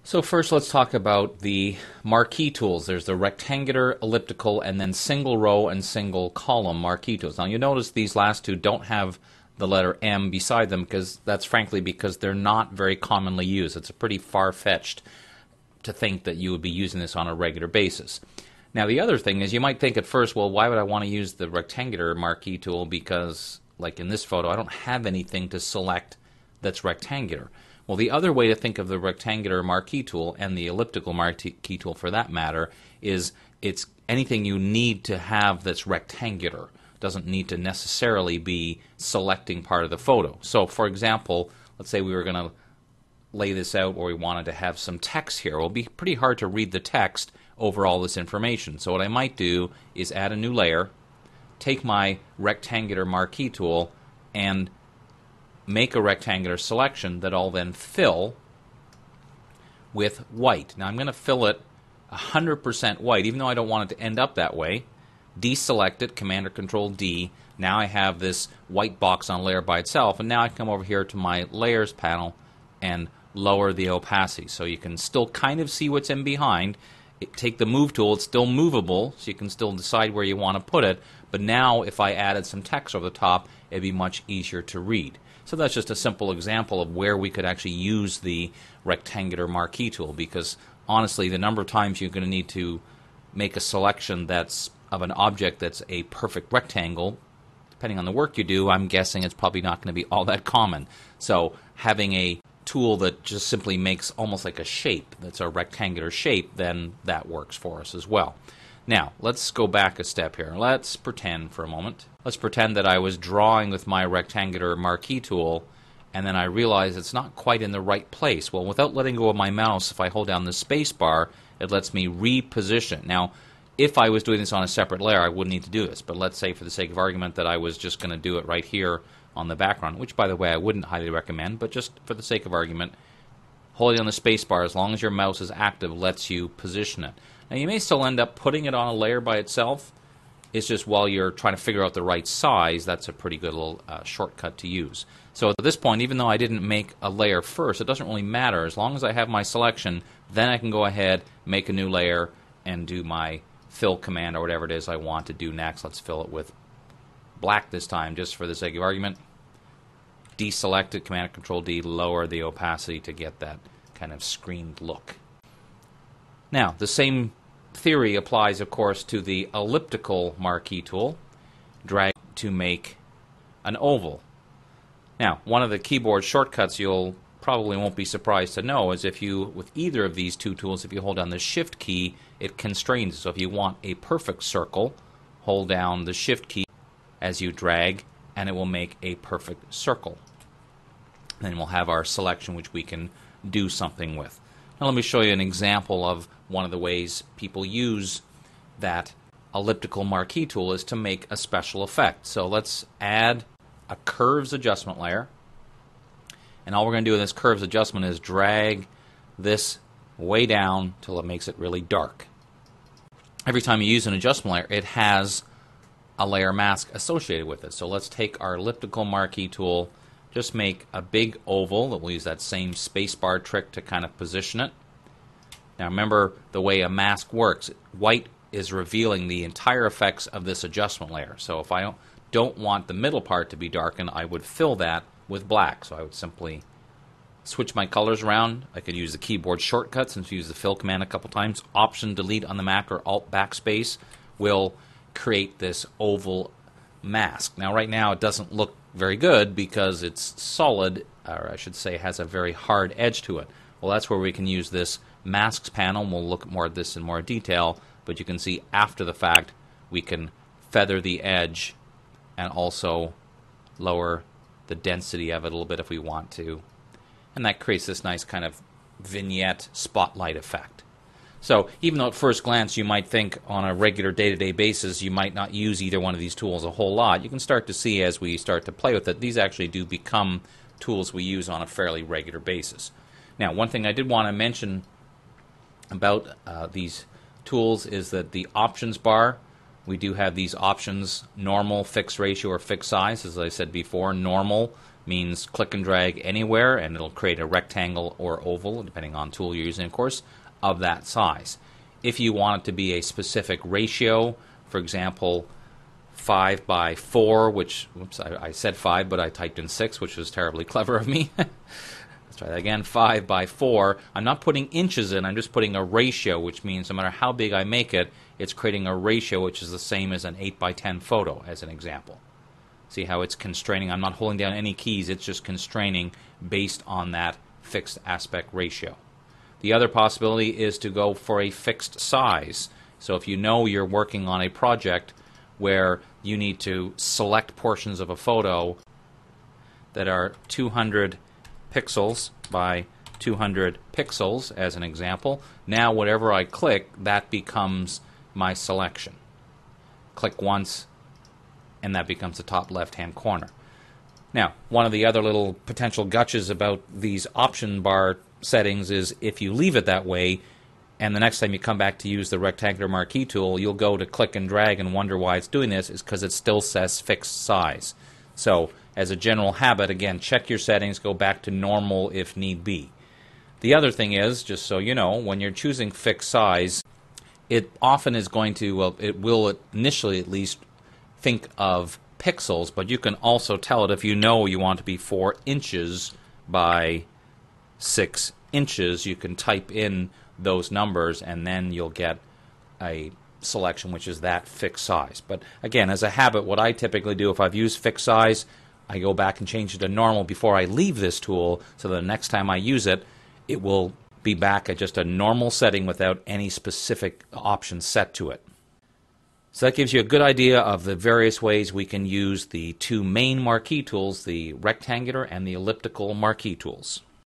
So first let's talk about the marquee tools. There's the rectangular, elliptical, and then single row and single column marquee tools. Now you notice these last two don't have the letter M beside them because that's frankly because they're not very commonly used. It's a pretty far-fetched to think that you would be using this on a regular basis. Now the other thing is you might think at first, well, why would I want to use the rectangular marquee tool because, like in this photo, I don't have anything to select that's rectangular. Well, the other way to think of the rectangular marquee tool and the elliptical marquee tool for that matter is it's anything you need to have that's rectangular. It doesn't need to necessarily be selecting part of the photo. So for example, let's say we were going to lay this out or we wanted to have some text here. It will be pretty hard to read the text over all this information. So what I might do is add a new layer, take my rectangular marquee tool, and make a rectangular selection that I'll then fill with white. Now I'm going to fill it 100% white, even though I don't want it to end up that way. Deselect it, Command or Control D. Now I have this white box on layer by itself, and now I come over here to my layers panel and lower the opacity. So you can still kind of see what's in behind. Take the move tool, it's still movable, so you can still decide where you want to put it, but now if I added some text over the top, it'd be much easier to read. So that's just a simple example of where we could actually use the rectangular marquee tool, because honestly the number of times you're going to need to make a selection that's of an object that's a perfect rectangle, depending on the work you do, I'm guessing it's probably not going to be all that common. So having a tool that just simply makes almost like a shape that's a rectangular shape, then that works for us as well. Now let's go back a step here. Let's pretend for a moment. Let's pretend that I was drawing with my rectangular marquee tool and then I realize it's not quite in the right place. Well, without letting go of my mouse, if I hold down the space bar, it lets me reposition. Now if I was doing this on a separate layer, I wouldn't need to do this, but let's say for the sake of argument that I was just going to do it right here on the background, which by the way I wouldn't highly recommend, but just for the sake of argument, holding on the space bar as long as your mouse is active lets you position it. Now you may still end up putting it on a layer by itself. It's just while you're trying to figure out the right size, that's a pretty good little shortcut to use. So at this point, even though I didn't make a layer first, it doesn't really matter. As long as I have my selection, then I can go ahead, make a new layer, and do my fill command or whatever it is I want to do next. Let's fill it with black this time, just for the sake of argument. Deselect it, Command Control D, lower the opacity to get that kind of screened look. Now, the same theory applies, of course, to the elliptical marquee tool. Drag to make an oval. Now, one of the keyboard shortcuts you'll probably won't be surprised to know is if you, with either of these two tools, if you hold down the Shift key, it constrains. So if you want a perfect circle, hold down the Shift key as you drag, and it will make a perfect circle. Then we'll have our selection which we can do something with. Now let me show you an example of one of the ways people use that elliptical marquee tool is to make a special effect. So let's add a curves adjustment layer. And all we're going to do in this curves adjustment is drag this way down till it makes it really dark. Every time you use an adjustment layer, it has a layer mask associated with it. So let's take our elliptical marquee tool, just make a big oval that we'll use that same spacebar trick to kind of position it. Now remember the way a mask works. White is revealing the entire effects of this adjustment layer. So if I don't want the middle part to be darkened, I would fill that with black. So I would simply switch my colors around. I could use the keyboard shortcut since we use the fill command a couple times. Option delete on the Mac or Alt backspace will create this oval mask. Now right now it doesn't look very good because it's solid, or I should say has a very hard edge to it. Well, that's where we can use this masks panel, and we'll look more at this in more detail, but you can see after the fact we can feather the edge and also lower the density of it a little bit if we want to, and that creates this nice kind of vignette spotlight effect. So even though at first glance you might think on a regular day-to-day basis you might not use either one of these tools a whole lot, you can start to see as we start to play with it, these actually do become tools we use on a fairly regular basis. Now, one thing I did want to mention about these tools is that the options bar, we do have these options, normal, fixed ratio, or fixed size. As I said before, normal means click and drag anywhere, and it'll create a rectangle or oval, depending on tool you're using, of course, of that size. If you want it to be a specific ratio, for example, 5 by 4, which, whoops, I said 5, but I typed in 6, which was terribly clever of me. Let's try that again. 5 by 4. I'm not putting inches in, I'm just putting a ratio, which means no matter how big I make it, it's creating a ratio which is the same as an 8 by 10 photo, as an example. See how it's constraining? I'm not holding down any keys, it's just constraining based on that fixed aspect ratio. The other possibility is to go for a fixed size. So if you know you're working on a project where you need to select portions of a photo that are 200 pixels by 200 pixels, as an example, now whatever I click, that becomes my selection. Click once, and that becomes the top left-hand corner. Now, one of the other little potential gotchas about these option bar settings is if you leave it that way, and the next time you come back to use the rectangular marquee tool, you'll go to click and drag and wonder why it's doing this, is because it still says fixed size. So, as a general habit, again, check your settings, go back to normal if need be. The other thing is, just so you know, when you're choosing fixed size, it often is going to, well, it will initially at least think of pixels, but you can also tell it if you know you want to be 4 inches by 6 inches, you can type in those numbers and then you'll get a selection which is that fixed size. But again, as a habit, what I typically do if I've used fixed size, I go back and change it to normal before I leave this tool, so that the next time I use it, it will be back at just a normal setting without any specific options set to it. So that gives you a good idea of the various ways we can use the two main marquee tools, the rectangular and the elliptical marquee tools.